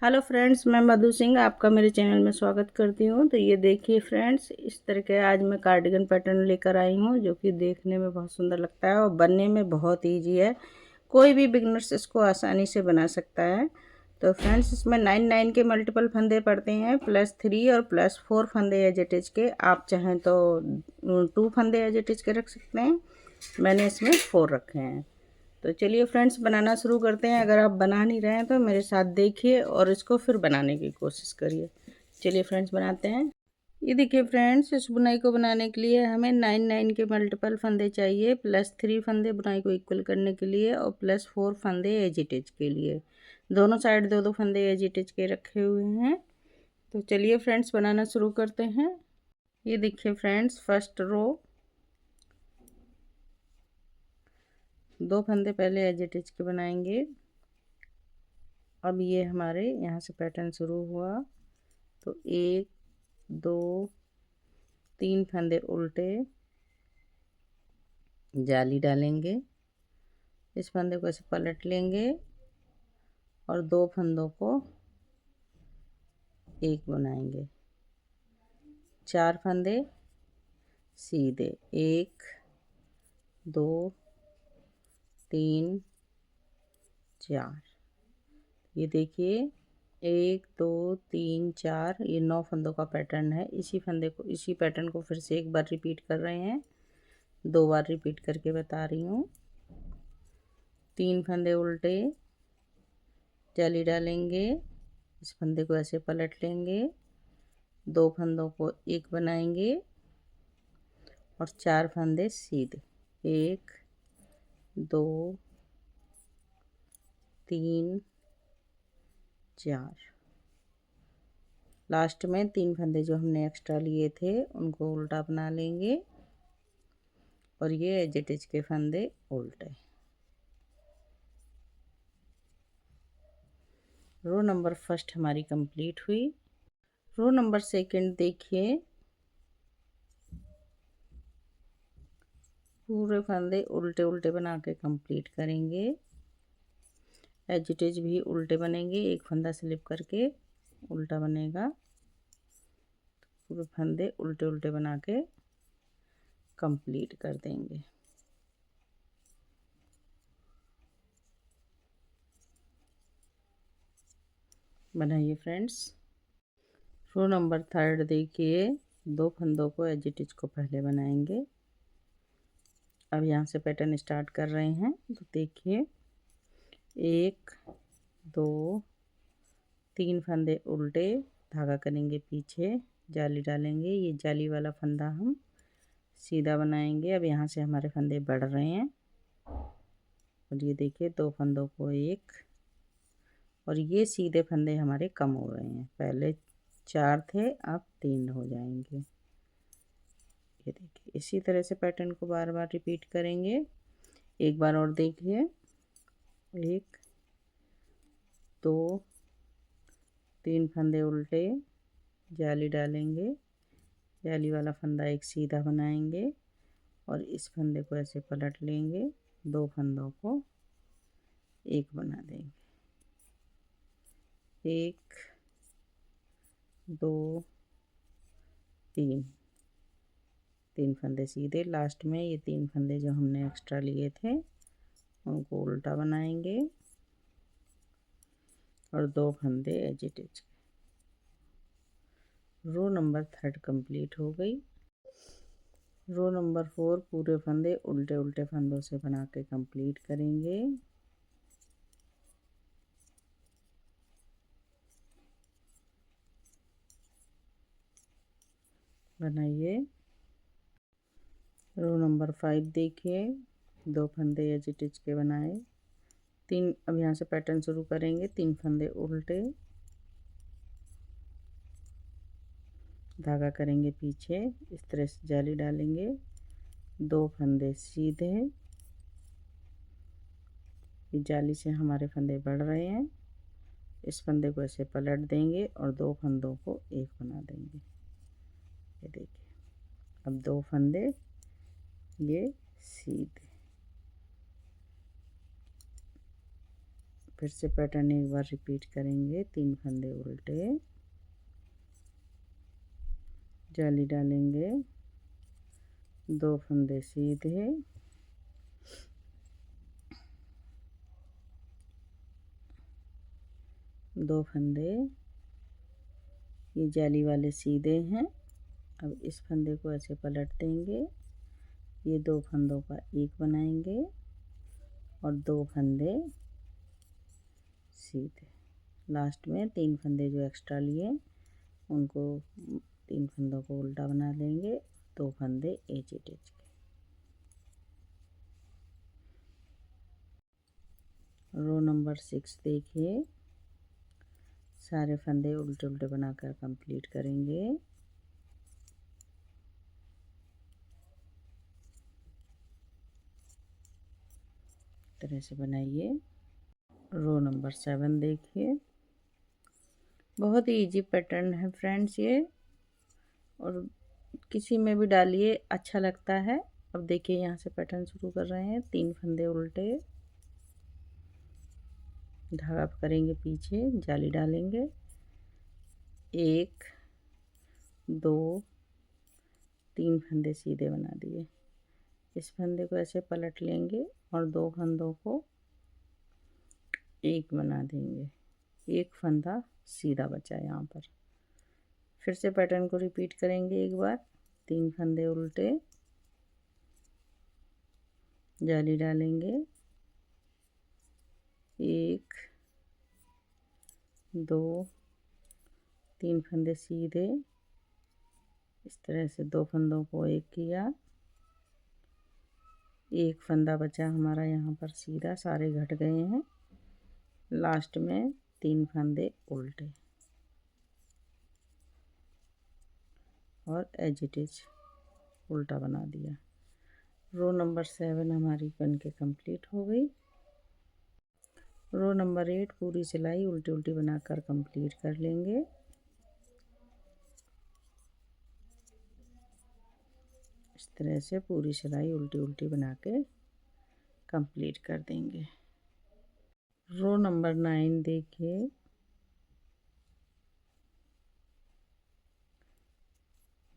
Hello friends, मैं मधु सिंह आपका मेरे चैनल में स्वागत करती हूँ। तो ये देखिए फ्रेंड्स, इस तरह के आज मैं कार्डिगन पैटर्न लेकर आई हूँ जो कि देखने में बहुत सुंदर लगता है और बनने में बहुत इजी है। कोई भी बिगनर्स इसको आसानी से बना सकता है। तो फ्रेंड्स, इसमें 9 के मल्टीपल फंदे पड़ते हैं, +3 और +4 फंदे एज इट इज के। आप चाहें तो 2 फंदे एज इट इज के रख सकते हैं। मैंने इसमें 4 रखे हैं। तो चलिए फ्रेंड्स, बनाना शुरू करते हैं। अगर आप बना नहीं रहे हैं तो मेरे साथ देखिए और इसको फिर बनाने की कोशिश करिए। चलिए फ्रेंड्स, बनाते हैं। ये देखिए फ्रेंड्स, इस बुनाई को बनाने के लिए हमें 9 के मल्टीपल फंदे चाहिए, +3 फंदे बुनाई को इक्वल करने के लिए और +4 फंदे एजिटेज के लिए। दोनों साइड दो दो फंदे एजिटेज के रखे हुए हैं। तो चलिए फ्रेंड्स, बनाना शुरू करते हैं। ये देखिए फ्रेंड्स, फर्स्ट रो 2 फंदे पहले एजिटेज के बनाएंगे। अब ये हमारे यहाँ से पैटर्न शुरू हुआ तो 1 2 3 फंदे उल्टे जाली डालेंगे। इस फंदे को ऐसे पलट लेंगे और 2 फंदों को एक बनाएंगे। 4 फंदे सीधे, 1 2 3 4। ये देखिए 1 2 3 4, ये 9 फंदों का पैटर्न है। इसी पैटर्न को फिर से एक बार रिपीट कर रहे हैं। 2 बार रिपीट करके बता रही हूँ। 3 फंदे उल्टे जाली डालेंगे। इस फंदे को ऐसे पलट लेंगे, 2 फंदों को एक बनाएंगे और 4 फंदे सीधे, 1 2 3 4। लास्ट में 3 फंदे जो हमने एक्स्ट्रा लिए थे उनको उल्टा बना लेंगे और ये एजिटेज के फंदे उल्टे। रो नंबर फर्स्ट हमारी कंप्लीट हुई। रो नंबर सेकंड देखिए, पूरे फंदे उल्टे उल्टे बना के कंप्लीट करेंगे। एजिटेज भी उल्टे बनेंगे, एक फंदा स्लिप करके उल्टा बनेगा। पूरे फंदे उल्टे उल्टे बना के कंप्लीट कर देंगे। बनाइए फ्रेंड्स। रो नंबर थर्ड देखिए, 2 फंदों को एजिटेज को पहले बनाएंगे। अब यहाँ से पैटर्न स्टार्ट कर रहे हैं। तो देखिए 1 2 3 फंदे उल्टे, धागा करेंगे पीछे, जाली डालेंगे। ये जाली वाला फंदा हम सीधा बनाएंगे। अब यहाँ से हमारे फंदे बढ़ रहे हैं और ये देखिए 2 फंदों को एक, और ये सीधे फंदे हमारे कम हो रहे हैं। पहले 4 थे, अब 3 हो जाएंगे। ये देखिए इसी तरह से पैटर्न को बार बार रिपीट करेंगे। एक बार और देखिए, 1 2 3 फंदे उल्टे, जाली डालेंगे। जाली वाला फंदा एक सीधा बनाएंगे और इस फंदे को ऐसे पलट लेंगे, 2 फंदों को एक बना देंगे। 1 2 3, 3 फंदे सीधे। लास्ट में ये 3 फंदे जो हमने एक्स्ट्रा लिए थे उनको उल्टा बनाएंगे और 2 फंदे एजिटेज। रो नंबर थर्ड कंप्लीट हो गई। रो नंबर 4 पूरे फंदे उल्टे उल्टे फंदों से बना के कंप्लीट करेंगे। बनाइए। रो नंबर 5 देखिए, 2 फंदे एजिटेज के बनाए। 3, अब यहाँ से पैटर्न शुरू करेंगे। 3 फंदे उल्टे, धागा करेंगे पीछे, इस तरह से जाली डालेंगे। 2 फंदे सीधे, ये जाली से हमारे फंदे बढ़ रहे हैं। इस फंदे को ऐसे पलट देंगे और 2 फंदों को एक बना देंगे। ये देखिए अब 2 फंदे ये सीधे, फिर से पैटर्न एक बार रिपीट करेंगे। 3 फंदे उल्टे, जाली डालेंगे, 2 फंदे सीधे, दो फंदे ये जाली वाले सीधे हैं। अब इस फंदे को ऐसे पलट देंगे, ये 2 फंदों का एक बनाएंगे और 2 फंदे सीधे। लास्ट में 3 फंदे जो एक्स्ट्रा लिए उनको 3 फंदों को उल्टा बना लेंगे, 2 फंदे एज इट इज के। रो नंबर 6 देखिए, सारे फंदे उल्टे उल्टे बनाकर कंप्लीट करेंगे। तरह से बनाइए। रो नंबर 7 देखिए, बहुत ही इजी पैटर्न है फ्रेंड्स ये, और किसी में भी डालिए अच्छा लगता है। अब देखिए यहाँ से पैटर्न शुरू कर रहे हैं। 3 फंदे उल्टे, धागा करेंगे पीछे, जाली डालेंगे, 1 2 3 फंदे सीधे बना दिए। इस फंदे को ऐसे पलट लेंगे और 2 फंदों को एक बना देंगे, एक फंदा सीधा बचा यहाँ पर। फिर से पैटर्न को रिपीट करेंगे एक बार। 3 फंदे उल्टे, जाली डालेंगे, 1 2 3 फंदे सीधे, इस तरह से 2 फंदों को एक किया, एक फंदा बचा हमारा यहाँ पर सीधा, सारे घट गए हैं। लास्ट में 3 फंदे उल्टे और एज इट इज उल्टा बना दिया। रो नंबर 7 हमारी बन के कंप्लीट हो गई। रो नंबर 8 पूरी सिलाई उल्टी उल्टी बनाकर कंप्लीट कर लेंगे। इस तरह से पूरी सिलाई उल्टी उल्टी बना के कंप्लीट कर देंगे। रो नंबर 9 देखिए,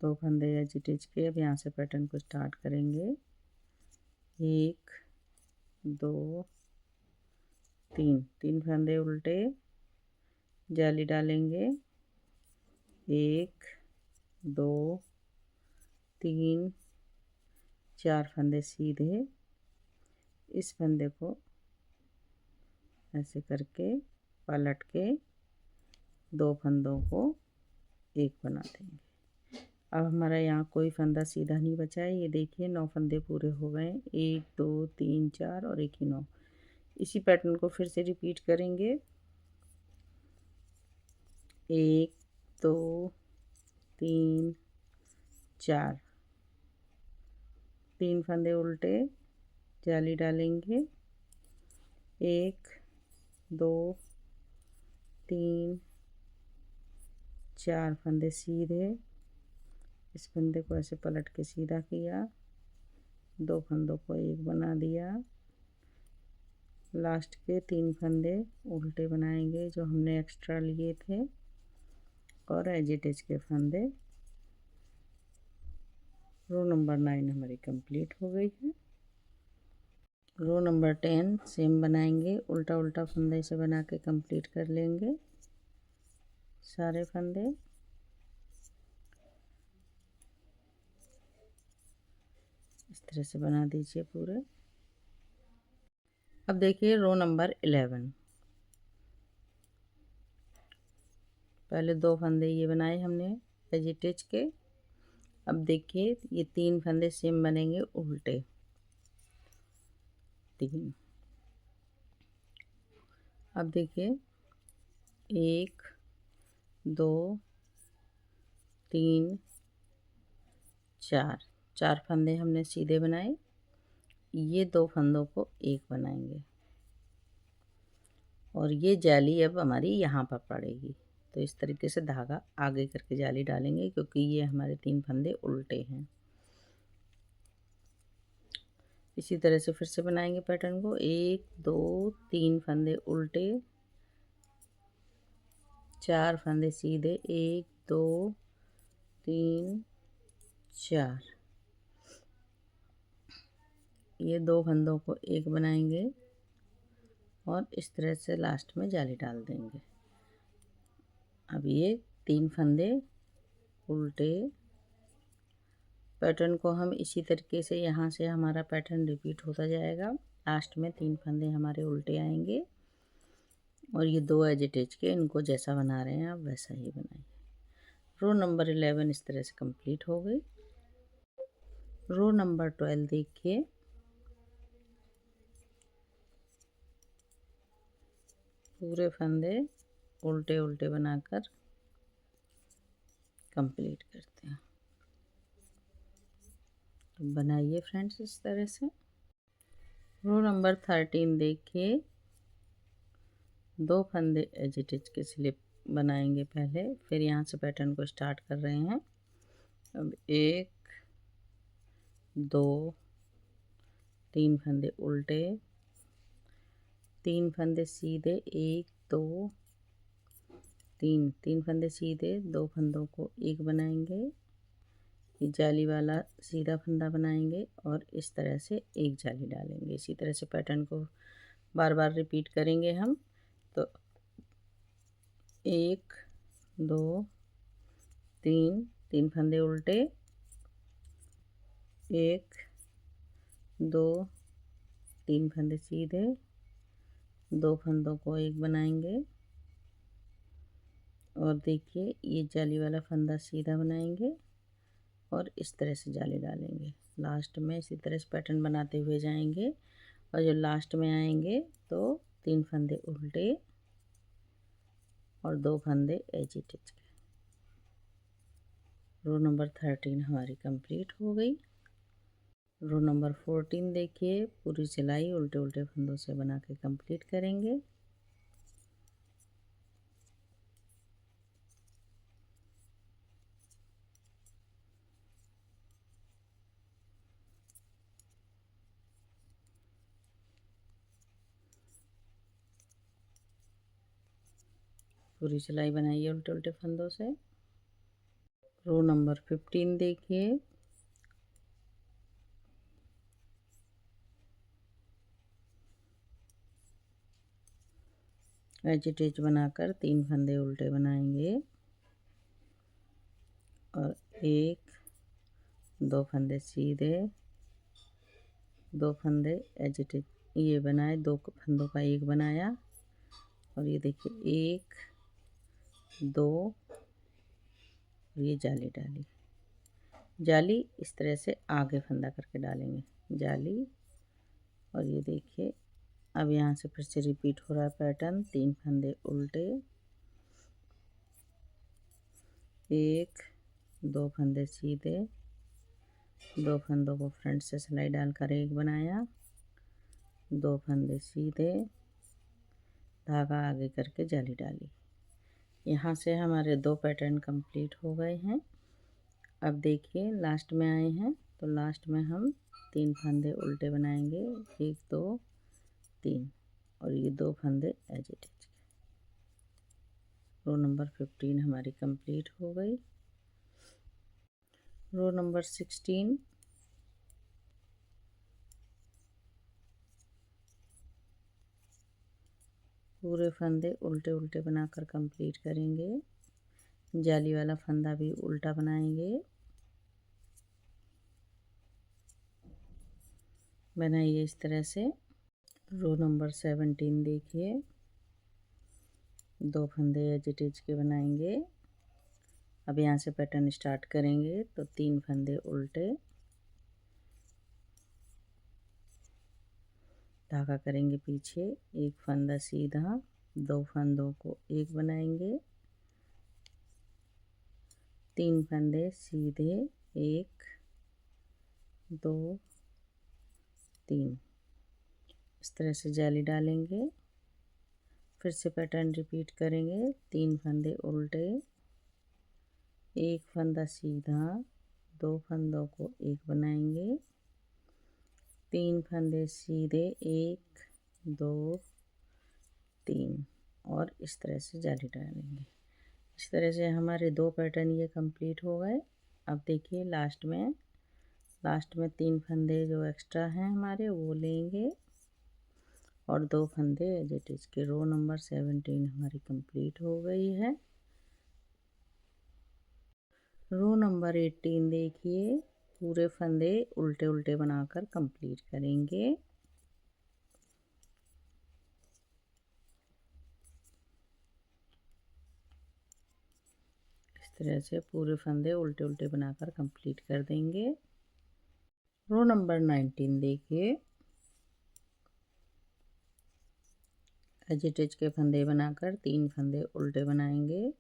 दो फंदे एज इट इज के। अब यहाँ से पैटर्न को स्टार्ट करेंगे। 1 2 3 फंदे उल्टे, जाली डालेंगे, 1 2 3 4 फंदे सीधे। इस फंदे को ऐसे करके पलट के 2 फंदों को एक बना देंगे। अब हमारा यहाँ कोई फंदा सीधा नहीं बचा है। ये देखिए 9 फंदे पूरे हो गए, 1 2 3 4 और 1 ही 9। इसी पैटर्न को फिर से रिपीट करेंगे। 1 2 3 4, 3 फंदे उल्टे, जाली डालेंगे, 1 2 3 4 फंदे सीधे। इस फंदे को ऐसे पलट के सीधा किया, 2 फंदों को एक बना दिया। लास्ट के 3 फंदे उल्टे बनाएंगे जो हमने एक्स्ट्रा लिए थे, और एज इट इज के फंदे। रो नंबर 9 हमारी कंप्लीट हो गई है। रो नंबर 10 सेम बनाएंगे, उल्टा उल्टा फंदे से बना के कंप्लीट कर लेंगे सारे फंदे। इस तरह से बना दीजिए पूरे। अब देखिए रो नंबर 11, पहले 2 फंदे ये बनाए हमने एज इट इज के। अब देखिए ये 3 फंदे सेम बनेंगे उल्टे, 3। अब देखिए 1 2 3 4 फंदे हमने सीधे बनाए, ये 2 फंदों को एक बनाएंगे और ये जाली अब हमारी यहाँ पर पड़ेगी। तो इस तरीके से धागा आगे करके जाली डालेंगे क्योंकि ये हमारे 3 फंदे उल्टे हैं। इसी तरह से फिर से बनाएंगे पैटर्न को। 1 2 3 फंदे उल्टे, 4 फंदे सीधे, 1 2 3 4। ये 2 फंदों को एक बनाएंगे और इस तरह से लास्ट में जाली डाल देंगे। अब ये 3 फंदे उल्टे, पैटर्न को हम इसी तरीके से यहाँ से हमारा पैटर्न रिपीट होता जाएगा। लास्ट में 3 फंदे हमारे उल्टे आएंगे और ये 2 एज इट इज के, इनको जैसा बना रहे हैं आप वैसा ही बनाइए। रो नंबर 11 इस तरह से कंप्लीट हो गई। रो नंबर 12 देखिए, पूरे फंदे उल्टे उल्टे बनाकर कंप्लीट करते हैं। तो बनाइए फ्रेंड्स इस तरह से। रो नंबर 13 देखिए, 2 फंदे एज इट इज के स्लिप बनाएंगे पहले, फिर यहाँ से पैटर्न को स्टार्ट कर रहे हैं। अब 1 2 3 फंदे उल्टे, 3 फंदे सीधे, 1 2 3, 3 फंदे सीधे, 2 फंदों को एक बनाएंगे, जाली वाला सीधा फंदा बनाएंगे और इस तरह से एक जाली डालेंगे। इसी तरह से पैटर्न को बार बार रिपीट करेंगे हम। तो 1 2 3, 3 फंदे उल्टे, 1 2 3 फंदे सीधे, 2 फंदों को एक बनाएंगे और देखिए ये जाली वाला फंदा सीधा बनाएंगे और इस तरह से जाली डालेंगे। लास्ट में इसी तरह से पैटर्न बनाते हुए जाएंगे और जब लास्ट में आएंगे तो 3 फंदे उल्टे और 2 फंदे एज इट इज के। रो नंबर 13 हमारी कंप्लीट हो गई। रो नंबर 14 देखिए, पूरी सिलाई उल्टे उल्टे फंदों से बना के कंप्लीट करेंगे। पूरी सिलाई बनाइए उल्टे उल्टे फंदों से। रो नंबर 15 देखिए, एज इट इज बनाकर 3 फंदे उल्टे बनाएंगे और 1 2 फंदे सीधे, 2 फंदे एज इट इज ये बनाए, 2 फंदों का एक बनाया और ये देखिए 1 2 और ये जाली डाली। जाली इस तरह से आगे फंदा करके डालेंगे, जाली। और ये देखिए अब यहाँ से फिर से रिपीट हो रहा है पैटर्न। 3 फंदे उल्टे, 1 2 फंदे सीधे, 2 फंदों को फ्रंट से सिलाई डालकर एक बनाया, 2 फंदे सीधे, धागा आगे करके जाली डाली। यहाँ से हमारे 2 पैटर्न कंप्लीट हो गए हैं। अब देखिए लास्ट में आए हैं तो लास्ट में हम 3 फंदे उल्टे बनाएंगे, 1 2 3 और ये 2 फंदे as it is. Row number 15 हमारी कंप्लीट हो गई। रो नंबर 16, पूरे फंदे उल्टे उल्टे बनाकर कंप्लीट करेंगे। जाली वाला फंदा भी उल्टा बनाएंगे। बनाइए इस तरह से। रो नंबर 17 देखिए, 2 फंदे एज इट इज के बनाएंगे। अब यहाँ से पैटर्न स्टार्ट करेंगे तो 3 फंदे उल्टे, धागा करेंगे पीछे, 1 फंदा सीधा, 2 फंदों को एक बनाएंगे, 3 फंदे सीधे, 1 2 3 इस तरह से जाली डालेंगे। फिर से पैटर्न रिपीट करेंगे। 3 फंदे उल्टे, 1 फंदा सीधा, 2 फंदों को एक बनाएंगे, 3 फंदे सीधे 1 2 3 और इस तरह से जाली डालेंगे। इस तरह से हमारे 2 पैटर्न ये कंप्लीट हो गए। अब देखिए लास्ट में 3 फंदे जो एक्स्ट्रा हैं हमारे वो लेंगे और 2 फंदे एज इट इज के। रो नंबर 17 हमारी कंप्लीट हो गई है। रो नंबर 18 देखिए, पूरे फंदे उल्टे उल्टे बनाकर कंप्लीट करेंगे। इस तरह से पूरे फंदे उल्टे उल्टे बनाकर कंप्लीट कर देंगे। रो नंबर 19 देखिए, एज इट इज के फंदे बनाकर 3 फंदे उल्टे बनाएंगे,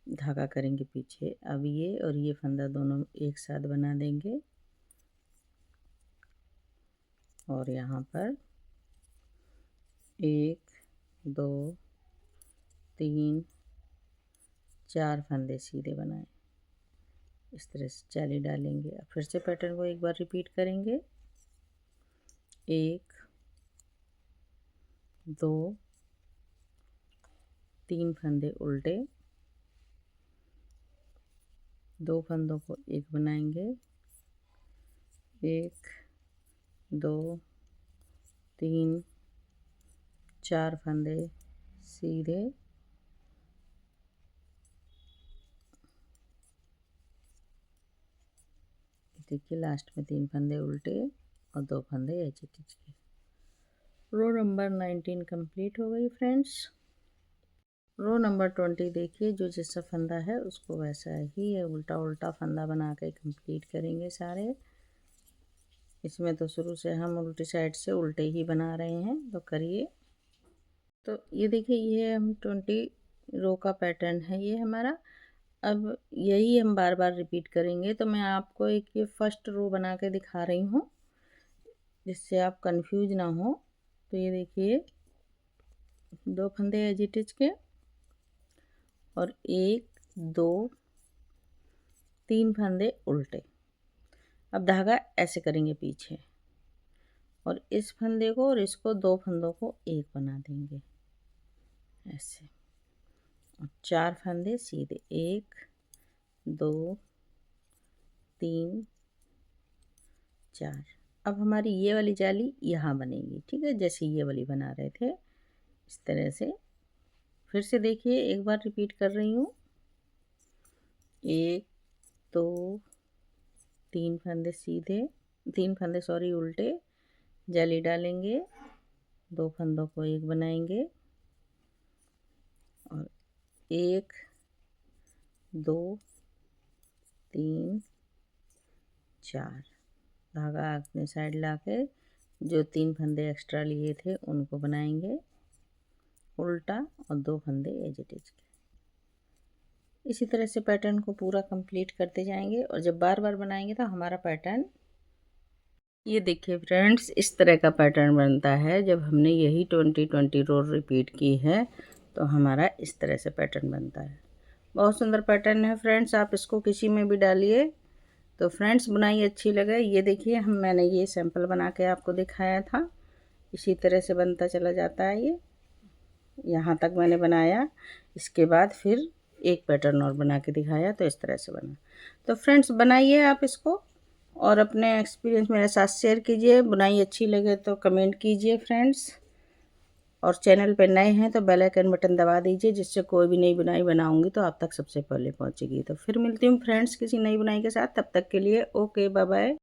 धागा करेंगे पीछे। अब ये और ये फंदा दोनों एक साथ बना देंगे और यहाँ पर 1 2 3 4 फंदे सीधे बनाए। इस तरह से जाली डालेंगे। अब फिर से पैटर्न को एक बार रिपीट करेंगे। 1 2 3 फंदे उल्टे, 2 फंदों को एक बनाएंगे, 1 2 3 4 फंदे सीधे, देखिए लास्ट में 3 फंदे उल्टे और 2 फंदे एज इट इज के। रो नंबर 19 कंप्लीट हो गई फ्रेंड्स। रो नंबर 20 देखिए, जो जैसा फंदा है उसको वैसा ही है उल्टा उल्टा फंदा बना के कंप्लीट करेंगे सारे। इसमें तो शुरू से हम उल्टी साइड से उल्टे ही बना रहे हैं, तो करिए। तो ये देखिए, ये हम 20 रो का पैटर्न है ये हमारा। अब यही हम बार बार रिपीट करेंगे। तो मैं आपको एक ये फर्स्ट रो बना के दिखा रही हूँ जिससे आप कंफ्यूज ना हो। तो ये देखिए, 2 फंदे एज इट इज के और 1 2 3 फंदे उल्टे। अब धागा ऐसे करेंगे पीछे और इस फंदे को और इसको 2 फंदों को एक बना देंगे ऐसे, और 4 फंदे सीधे 1 2 3 4। अब हमारी ये वाली जाली यहाँ बनेगी, ठीक है, जैसे ये वाली बना रहे थे इस तरह से। फिर से देखिए, एक बार रिपीट कर रही हूँ। 1 2 3 फंदे सीधे, 3 फंदे सॉरी उल्टे, जाली डालेंगे, 2 फंदों को एक बनाएंगे और 1 2 3 4 धागा अपने साइड लाके जो 3 फंदे एक्स्ट्रा लिए थे उनको बनाएंगे उल्टा और 2 फंदे एज इट इज के। इसी तरह से पैटर्न को पूरा कंप्लीट करते जाएंगे और जब बार बार बनाएंगे तो हमारा पैटर्न, ये देखिए फ्रेंड्स, इस तरह का पैटर्न बनता है। जब हमने यही 20 रो रिपीट की है तो हमारा इस तरह से पैटर्न बनता है। बहुत सुंदर पैटर्न है फ्रेंड्स, आप इसको किसी में भी डालिए। तो फ्रेंड्स, बुनाई अच्छी लगे, ये देखिए मैंने ये सैंपल बना के आपको दिखाया था। इसी तरह से बनता चला जाता है। ये यहाँ तक मैंने बनाया, इसके बाद फिर एक पैटर्न और बना के दिखाया, तो इस तरह से बना। तो फ्रेंड्स, बनाइए आप इसको और अपने एक्सपीरियंस मेरे साथ शेयर कीजिए। बुनाई अच्छी लगे तो कमेंट कीजिए फ्रेंड्स, और चैनल पर नए हैं तो बेल आइकन बटन दबा दीजिए, जिससे कोई भी नई बुनाई बनाऊंगी तो आप तक सबसे पहले पहुंचेगी। तो फिर मिलती हूँ फ्रेंड्स किसी नई बुनाई के साथ, तब तक के लिए ओके बाय बाय।